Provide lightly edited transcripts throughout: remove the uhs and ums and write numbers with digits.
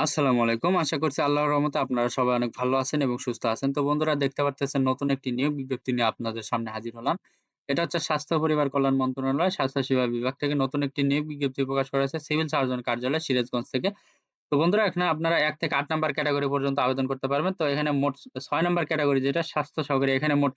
আসসালামু আলাইকুম। আশা করছি আল্লাহর রহমতে আপনারা সবাই অনেক ভালো আছেন এবং সুস্থ আছেন। তো বন্ধুরা দেখতে পারতেছেন নতুন একটি নিয়োগ বিজ্ঞপ্তি নিয়ে আপনাদের সামনে হাজির হলাম। এটা হচ্ছে স্বাস্থ্য ও পরিবার কল্যাণ মন্ত্রণালয়, স্বাস্থ্য সেবা বিভাগ থেকে নতুন একটি নিয়োগ বিজ্ঞপ্তি প্রকাশ করা হয়েছে সিভিল সার্জন কার্যালয় সিরাজগঞ্জ থেকে। তো বন্ধুরা এখানে আপনারা ১ থেকে ৮ নাম্বার ক্যাটেগরি পর্যন্ত আবেদন করতে পারবেন। তো এখানে মোট ৬ নাম্বার ক্যাটেগরি যেটা স্বাস্থ্য সহকারী এখানে মোট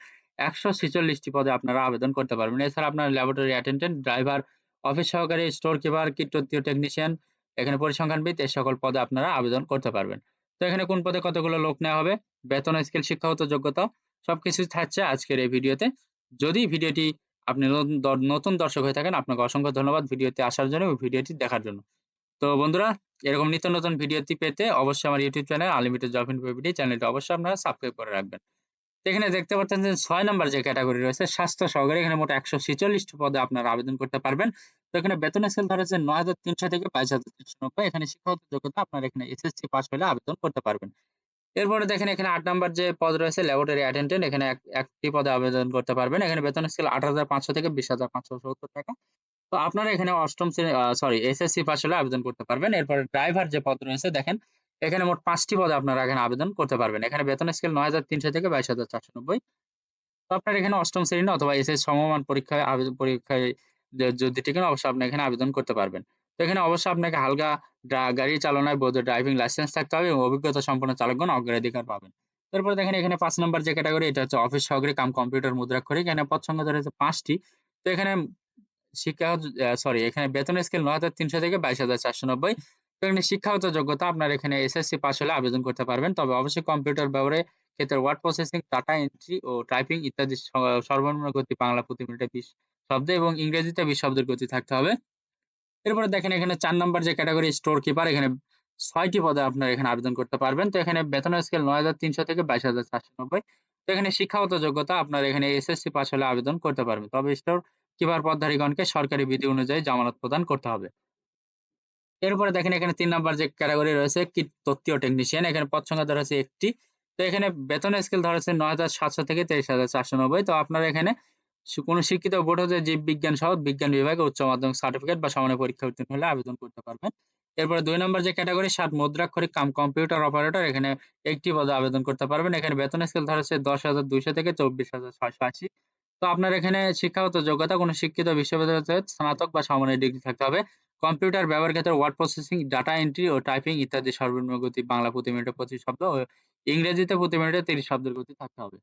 ১৪৬ টি পদে আপনারা আবেদন করতে পারবেন। এছাড়া আপনার ল্যাবরেটরি অ্যাটেন্ডেন্ট, ড্রাইভার, অফিস সহকারী, স্টোর কিপার, কীটতত্ত্বীয় টেকনিশিয়ান, এখানে পরিসংখ্যানবিদ এই সকল পদে আপনারা আবেদন করতে পারবেন। তো এখানে কোন পদে কতগুলো লোক নেওয়া হবে, বেতন, স্কেল, শিক্ষাগত যোগ্যতা সবকিছুই থাকছে আজকের এই ভিডিওতে। যদি ভিডিওটি আপনি নতুন দর্শক হয়ে থাকেন আপনাকে অসংখ্য ধন্যবাদ ভিডিওতে আসার জন্য এবং ভিডিওটি দেখার জন্য। তো বন্ধুরা এরকম নিত্য নতুন ভিডিওটি পেতে অবশ্যই আমার YouTube channel unlimited job info ভিডি চ্যানেলটি অবশ্যই আপনারা সাবস্ক্রাইব করে রাখবেন। তো এখানে দেখতে পাচ্ছেন যে ৬ নাম্বার যে ক্যাটেগরি রয়েছে স্বাস্থ্য সহকারী এখানে মোট ১৪৬ টি পদে আপনারা আবেদন করতে পারবেন। তো এখানে বেতন স্কেল ধরা হচ্ছে ৯,৩০০ থেকে ২২,৩৯০। এখানে শিক্ষাগত যোগ্যতা আপনারা এখানে এসএসসি পাস হলে আবেদন করতে পারবেন। এরপরে দেখেন এখানে ৮ নাম্বার যে পদ রয়েছে ল্যাবরেটরি অ্যাটেন্ডেন্ট এখানে একটি পদে আবেদন করতে পারবেন। এখানে বেতন স্কেল ৮৫০০ থেকে ২০,৫৭০ টাকা। তো আপনারা এখানে অষ্টম শ্রেণী এসএসসি পাস হলে আবেদন করতে পারবেন। এরপরে ড্রাইভার যে পদ রয়েছে দেখেন, এখানে মোট ৫ টি পদে আপনারা এখানে আবেদন করতে পারবেন। এখানে বেতন স্কেল ৯,৩০০ থেকে ২২,৪৯০। তো আপনার এখানে অষ্টম শ্রেণী অথবা এইচএস সমমান পরীক্ষায় পরীক্ষায় যদি টিকেন অবশ্যই আপনি এখানে আবেদন করতে পারবেন। তো এখানে অবশ্যই আপনাকে হালকা গাড়ি চালনায় বৈধ ড্রাইভিং লাইসেন্স থাকতে হবে এবং অভিজ্ঞতা সম্পন্ন চালকগণ অগ্রাধিকার পাবেন। এরপরে দেখেন এখানে ৫ নাম্বার যে ক্যাটেগরি এটা হচ্ছে অফিস সহকারী কাম কম্পিউটার মুদ্রাক্ষরিক। এখানে পদ সংখ্যা ধরা হয়েছে ৫ টি। তো এখানে এখানে বেতনের স্কেল ৯,৩০০ থেকে ২২,৪৯০। তো এখানে শিক্ষাগত যোগ্যতা আপনার এখানে এসএসসি পাস হলে আবেদন করতে পারবেন। তবে অবশ্যই কম্পিউটার ব্যবহারে ক্ষেত্রে ওয়ার্ড প্রসেসিং, ডাটা এন্ট্রি ও টাইপিং ইত্যাদি সর্বনিম্ন গতি বাংলা প্রতি মিনিটে ২০ শব্দ এবং ইংরেজিতে ২০ শব্দের গতি থাকতে হবে। এরপরে দেখেন এখানে ৪ নাম্বার যে ক্যাটেগরি স্টোর কিপার এখানে ৬ টি পদে আপনারা এখানে আবেদন করতে পারবেন। তো এখানে বেতনের স্কেল ৯,৩০০ থেকে ২২,৪৯০। তো এখানে শিক্ষাগত যোগ্যতা আপনার এখানে এসএসসি পাস হলে আবেদন করতে পারবেন। তবে স্টোর কিপার পদধারীগণকে সরকারি বিধি অনুযায়ী জামানত প্রদান করতে হবে। এরপরে দেখেন এখানে ৩ নাম্বার যে ক্যাটেগরি রয়েছে তত্ত্বীয় টেকনিশিয়ান এখানে পদ সংখ্যা ধরা হচ্ছে ১ টি। তো এখানে বেতনের স্কেল ধরা হচ্ছে ৯,৭০০ থেকে ২৩,৪৯০। তো আপনারা এখানে কোন শিক্ষিত বোর্ড হতে জীববিজ্ঞান সহ বিজ্ঞান বিভাগে উচ্চ মাধ্যমিক সার্টিফিকেট বা সমানের পরীক্ষায় উত্তীর্ণ হলে আবেদন করতে পারবেন। এরপরে ২ নাম্বার যে ক্যাটেগরি মুদ্রাক্ষরিক কাম কম্পিউটার অপারেটর এখানে একটি পদে আবেদন করতে পারবেন। এখানে বেতন স্কেল ধরা হচ্ছে ১০,২০০ থেকে ২৪,৬৮০। তো আপনার এখানে শিক্ষাগত যোগ্যতা কোন শিক্ষিত বিশ্ববিদ্যালয় হতে স্নাতক বা সমমানের ডিগ্রি থাকতে হবে। কম্পিউটার ব্যবহারের ক্ষেত্রে ওয়ার্ড প্রসেসিং, ডাটা এন্ট্রি ও টাইপিং ইত্যাদি সর্বনিম্ন গতি বাংলা প্রতি মিনিটে ২৫ শব্দ ও ইংরেজিতে প্রতি মিনিটে ৩০ শব্দের গতি থাকতে হবে।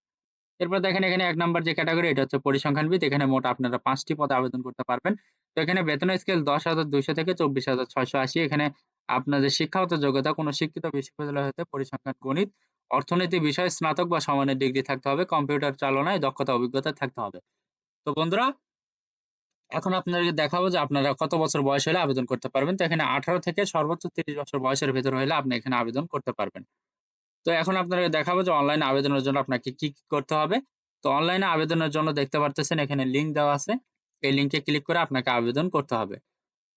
এরপর দেখেন এখানে ১ নাম্বার যে ক্যাটেগরি এটা হচ্ছে পরিসংখ্যানবিদ। এখানে মোট আপনারা ৫ টি পদে আবেদন করতে পারবেন। তো এখানে বেতনের স্কেল ১০,২০০ থেকে ২৪,৬৮০। এখানে আপনাদের শিক্ষাগত যোগ্যতা কোন শিক্ষিত বিশ্ববিদ্যালয় হতে পরিসংখ্যান, গণিত, অর্থনীতি বিষয়ে স্নাতক বা সমানের ডিগ্রি থাকতে হবে। কম্পিউটার চালনায় দক্ষতা অভিজ্ঞতা থাকতে হবে। তো বন্ধুরা এখন আপনাদেরকে দেখাবো যে আপনারা কত বছর বয়স হলে আবেদন করতে পারবেন। তো এখানে ১৮ থেকে সর্বোচ্চ ৩০ বছর বয়সের ভেতর হইলে আপনি এখানে আবেদন করতে পারবেন। তো এখন আপনাদেরকে দেখাবো যে অনলাইনে আবেদনের জন্য আপনাকে কি করতে হবে। তো অনলাইনে আবেদনের জন্য দেখতে পারতেছেন এখানে লিঙ্ক দেওয়া আছে। এই লিঙ্কে ক্লিক করে আপনাকে আবেদন করতে হবে।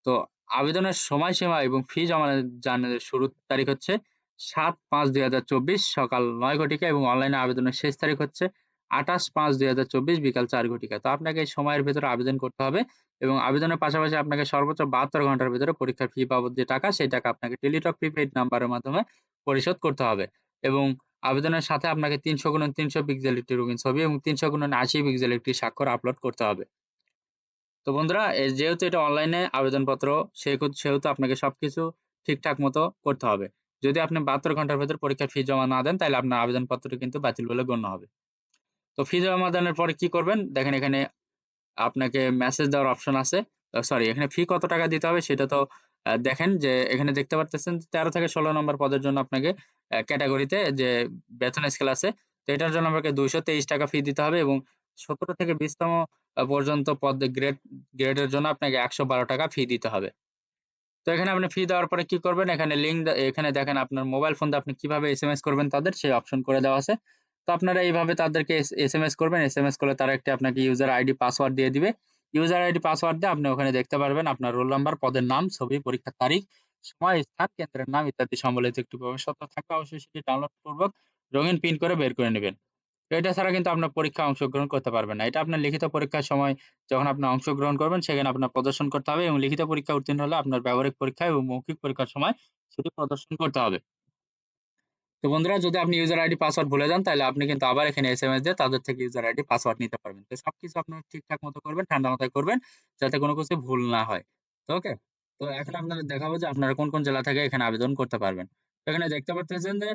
তো আবেদনের সময়সীমা এবং ফি জমা জানানোর শুরুর তারিখ হচ্ছে ৭/৫/২০২৪ সকাল ৯ ঘটিকা এবং অনলাইনে আবেদনের শেষ তারিখ হচ্ছে ২৮/৫/২০২৪ বিকাল ৪ ঘটিকা। তো আপনাকে এই সময়ের ভেতরে আবেদন করতে হবে এবং আবেদনের পাশাপাশি আপনাকে সর্বোচ্চ ৭২ ঘন্টার ভেতরে পরীক্ষার ফি বাবদ যে টাকা, সেই টাকা আপনাকে টেলিটক প্রিপেইড নাম্বারের মাধ্যমে পরিশোধ করতে হবে এবং আবেদনের সাথে আপনাকে ৩০০x৩০০ পিক্সেল একটি রঙিন ছবি এবং ৩০০x৮০ পিক্সেল একটি স্বাক্ষর আপলোড করতে হবে। তো বন্ধুরা যেহেতু এটা অনলাইনে আবেদনপত্র সেহেতু আপনাকে সবকিছু ঠিকঠাক মতো করতে হবে। যদি আপনি ৭২ ঘন্টার ভেতর পরীক্ষার ফি জমা না দেন তাইলে আপনার আবেদনপত্রটি কিন্তু বাতিল বলে গণ্য হবে। তো ফি জমা দানের পরে কি করবেন? দেখেন এখানে আপনাকে মেসেজ দেওয়ার অপশন আছে। এখানে ফি কত টাকা দিতে হবে সেটা তো দেখেন যে এখানে দেখতে পারতেছেন ১৩ থেকে ১৬ নম্বর পদের জন্য আপনাকে ক্যাটেগরিতে যে বেতন স্কেল আছে, তো এটার জন্য আপনাকে ৳২২৩ ফি দিতে হবে এবং ১৭ থেকে ২০ তম পর্যন্ত গ্রেডের জন্য আপনাকে ৳১১২ ফি দিতে হবে। তো এখানে আপনি ফি দেওয়ার পরে কি করবেন? এখানে এখানে দেখেন আপনার মোবাইল ফোন দিয়ে আপনি কিভাবে এসএমএস করবেন তাদের সেই অপশন করে দেওয়া আছে। তো আপনারা এইভাবে তাদেরকে এসএমএস করবেন। এসএমএস করলে তারা একটি আপনাকে ইউজার আইডি পাসওয়ার্ড দিয়ে দিবে। ইউজার আইডি পাসওয়ার্ড দিয়ে আপনি ওখানে দেখতে পারবেন আপনার রোল নাম্বার, পদের নাম, ছবি, পরীক্ষার তারিখ, সময়, স্থান, কেন্দ্রের নাম ইত্যাদি সম্বলিত একটি প্রবেশপত্র থাকবে। অবশ্যই সেটি ডাউনলোড পূর্বক রঙিন প্রিন্ট করে বের করে নিবেন। তো এটা ছাড়া কিন্তু আপনার পরীক্ষায় অংশগ্রহণ করতে পারবেন না। এটা আপনার লিখিত পরীক্ষার সময় যখন আপনি অংশগ্রহণ করবেন সেখানে আপনার প্রদর্শন করতে হবে এবং লিখিত পরীক্ষায় উত্তীর্ণ হলে আপনার ব্যবহারিক পরীক্ষা এবং মৌখিক পরীক্ষার সময় সেটি প্রদর্শন করতে হবে। তো বন্ধুরা যদি আপনি ইউজার আইডি পাসওয়ার্ড ভুলে যান তাহলে আপনি কিন্তু আবার এখানে এসএমএস দিয়ে তাদের থেকে ইউজার আইডি পাসওয়ার্ড নিতে পারবেন। তো সবকিছু আপনার ঠিকঠাক মতো করবেন, ঠান্ডা মাথায় করবেন যাতে কোনো কিছু ভুল না হয়। তো ওকে? তো এখন আপনাদের দেখাবো যে আপনারা কোন জেলা থেকে এখানে আবেদন করতে পারবেন। তো এখানে দেখতে পারতেছেন যে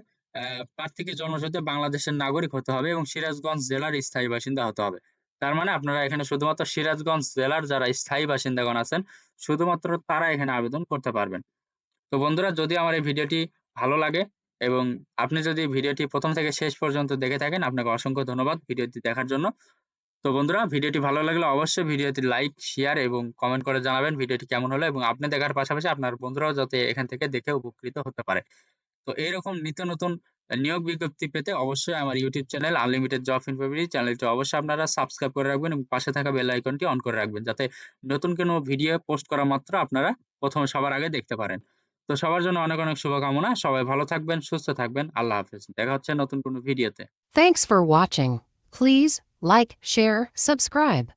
প্রার্থীকে জন্মসূত্রে বাংলাদেশের নাগরিক হতে হবে এবং সিরাজগঞ্জ জেলার স্থায়ী বাসিন্দা হতে হবে। তার মানে আপনারা এখানে শুধুমাত্র সিরাজগঞ্জ জেলার যারা স্থায়ী বাসিন্দাগণ আছেন, শুধুমাত্র তারা এখানে আবেদন করতে পারবেন। তো বন্ধুরা যদি আমার এই ভিডিওটি ভালো লাগে এবং আপনি যদি ভিডিওটি ১ম থেকে শেষ পর্যন্ত দেখে থাকেন, আপনাকে অসংখ্য ধন্যবাদ ভিডিওটি দেখার জন্য। তো বন্ধুরা ভিডিওটি ভালো লাগলে অবশ্যই ভিডিওটি লাইক, শেয়ার এবং কমেন্ট করে জানাবেন ভিডিওটি কেমন হলো এবং আপনি দেখার পাশাপাশি আপনার বন্ধুরাও যাতে এখান থেকে দেখে উপকৃত হতে পারে। তো এইরকম নিত্য নতুন নিয়োগ বিজ্ঞপ্তি পেতে অবশ্যই আমার YouTube channel unlimited job InfoBD চ্যানেলটি অবশ্যই আপনারা সাবস্ক্রাইব করে রাখবেন এবং পাশে থাকা বেল আইকনটি অন করে রাখবেন। যাতে নতুন কোনো ভিডিও পোস্ট করা মাত্র আপনারা ১ম এ সবার আগে দেখতে পারেন। তো সবার জন্য অনেক, অনেক শুভকামনা। সবাই ভালো থাকবেন, সুস্থ থাকবেন। আল্লাহ হাফেজ। দেখা হচ্ছে নতুন কোনো ভিডিওতে। Thanks for watching. Please like, share, subscribe.